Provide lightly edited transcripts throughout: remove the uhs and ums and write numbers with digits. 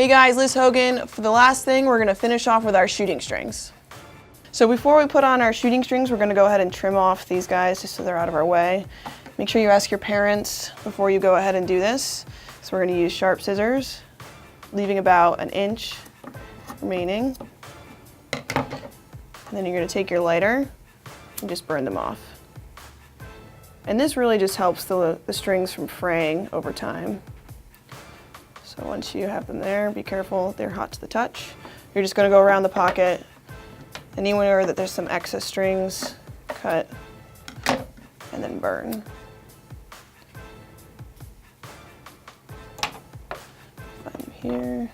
Hey guys, Liz Hogan. For the last thing, we're going to finish off with our shooting strings. So before we put on our shooting strings, we're going to go ahead and trim off these guys just so they're out of our way. Make sure you ask your parents before you go ahead and do this. So we're going to use sharp scissors, leaving about an inch remaining. And then you're going to take your lighter and just burn them off. And this really just helps the strings from fraying over time. So once you have them there, be careful, they're hot to the touch. You're just going to go around the pocket. Anywhere that there's some excess strings, cut and then burn. Find them here.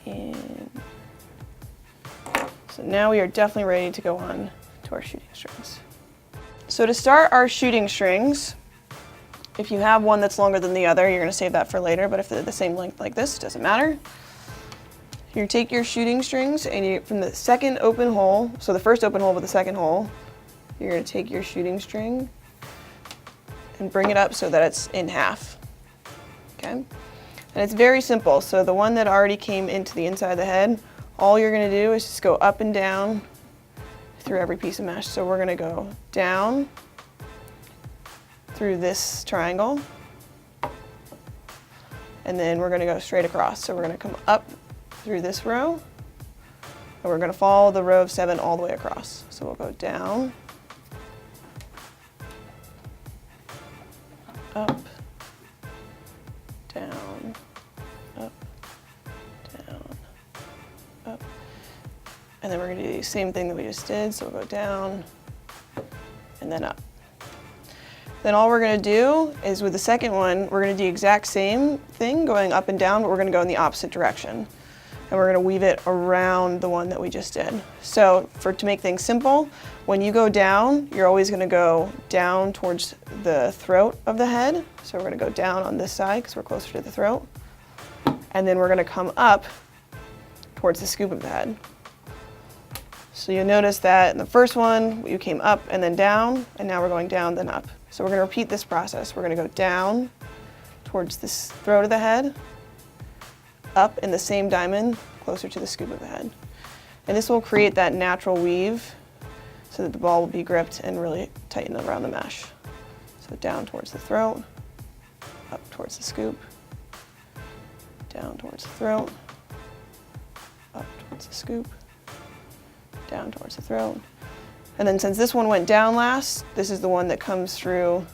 And so now we are definitely ready to go on to our shooting strings. So to start our shooting strings, if you have one that's longer than the other, you're going to save that for later, but if they're the same length like this, it doesn't matter. You take your shooting strings and from the second open hole, so the first open hole with the second hole, you're going to take your shooting string and bring it up so that it's in half. Okay? And it's very simple. So the one that already came into the inside of the head, all you're going to do is just go up and down through every piece of mesh. So we're going to go down through this triangle, and then we're going to go straight across. So we're going to come up through this row, and we're going to follow the row of 7 all the way across. So we'll go down, up, down, up, down, up. And then we're going to do the same thing that we just did. So we'll go down and then up. Then all we're going to do is with the second one, we're going to do the exact same thing going up and down, but we're going to go in the opposite direction. And we're going to weave it around the one that we just did. So to make things simple, when you go down, you're always going to go down towards the throat of the head. So we're going to go down on this side because we're closer to the throat. And then we're going to come up towards the scoop of the head. So you'll notice that in the first one, you came up and then down, and now we're going down, then up. So we're going to repeat this process. We're going to go down towards this throat of the head, up in the same diamond, closer to the scoop of the head. And this will create that natural weave so that the ball will be gripped and really tighten around the mesh. So down towards the throat, up towards the scoop, down towards the throat, up towards the scoop, down towards the throat. And then since this one went down last, this is the one that comes through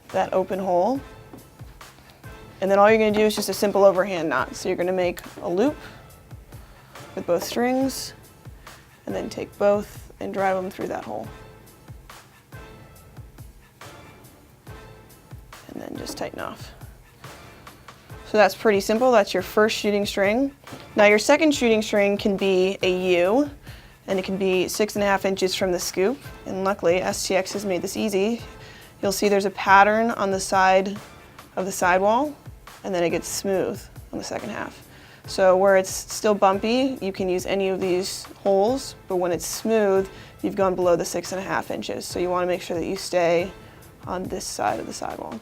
that open hole. And then all you're going to do is just a simple overhand knot. So you're going to make a loop with both strings and then take both and drive them through that hole. And then just tighten off. So that's pretty simple. That's your first shooting string. Now your second shooting string can be a U, and it can be 6.5 inches from the scoop. And luckily, STX has made this easy. You'll see there's a pattern on the side of the sidewall, and then it gets smooth on the second half. So where it's still bumpy, you can use any of these holes, but when it's smooth, you've gone below the 6.5 inches. So you want to make sure that you stay on this side of the sidewall.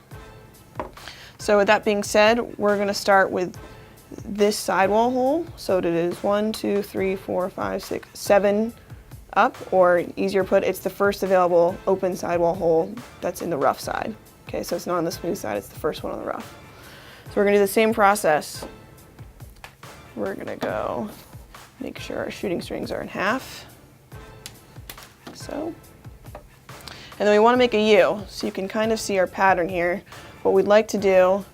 So with that being said, we're going to start with this sidewall hole. So it is 1, 2, 3, 4, 5, 6, 7 up, or easier put, it's the first available open sidewall hole that's in the rough side. Okay, so it's not on the smooth side, it's the first one on the rough. So we're going to do the same process. We're going to go make sure our shooting strings are in half, like so. And then we want to make a U, so you can kind of see our pattern here. What we'd like to do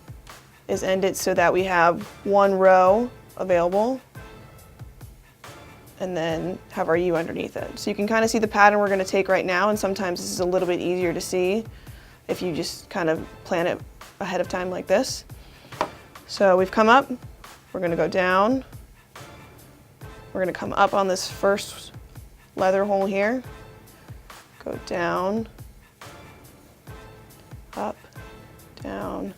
is end it so that we have one row available and then have our U underneath it. So you can kind of see the pattern we're going to take right now, and sometimes this is a little bit easier to see if you just kind of plan it ahead of time like this. So we've come up, we're going to go down, we're going to come up on this first leather hole here, go down, down,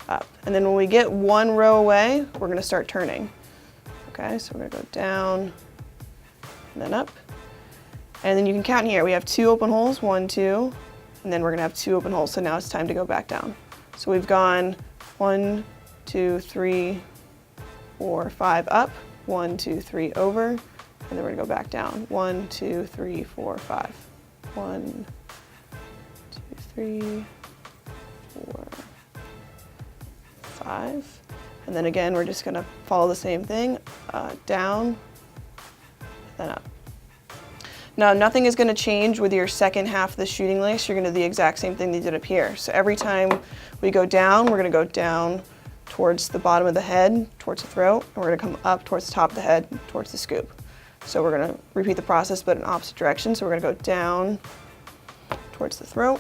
up. And then when we get one row away, we're gonna start turning. Okay, so we're gonna go down, and then up. And then you can count here. We have 2 open holes, 1, 2, and then we're gonna have 2 open holes. So now it's time to go back down. So we've gone 1, 2, 3, 4, 5 up, 1, 2, 3 over, and then we're gonna go back down. 1, 2, 3, 4, 5. 1, 2, 3, 4, 5. And then again, we're just gonna follow the same thing, down, then up. Now, nothing is gonna change with your second half of the shooting lace. You're gonna do the exact same thing that you did up here. So every time we go down, we're gonna go down towards the bottom of the head, towards the throat, and we're gonna come up towards the top of the head, towards the scoop. So we're gonna repeat the process, but in opposite direction. So we're gonna go down towards the throat,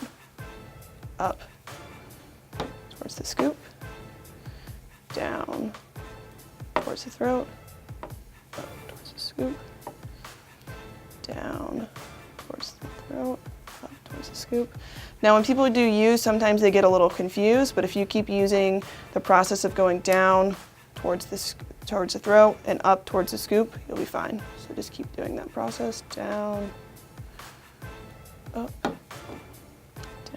up towards the scoop, down towards the throat, up towards the scoop, down towards the throat, up towards the scoop. Now when people do use, sometimes they get a little confused, but if you keep using the process of going down towards the throat and up towards the scoop, you'll be fine. So just keep doing that process, down, up,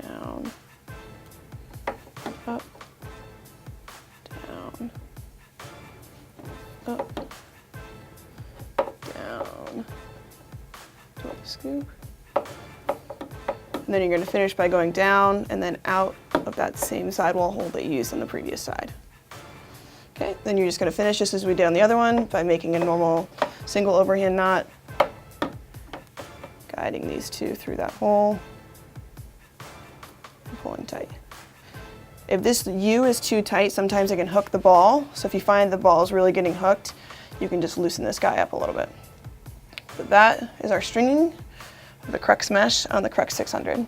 down, up, down, up, down, toward the scoop. And then you're going to finish by going down and then out of that same sidewall hole that you used on the previous side. Okay, then you're just going to finish just as we did on the other one by making a normal single overhand knot, guiding these 2 through that hole, and pulling tight. If this U is too tight, sometimes it can hook the ball. So if you find the ball is really getting hooked, you can just loosen this guy up a little bit. But that is our stringing of the Crux Mesh on the Crux 600.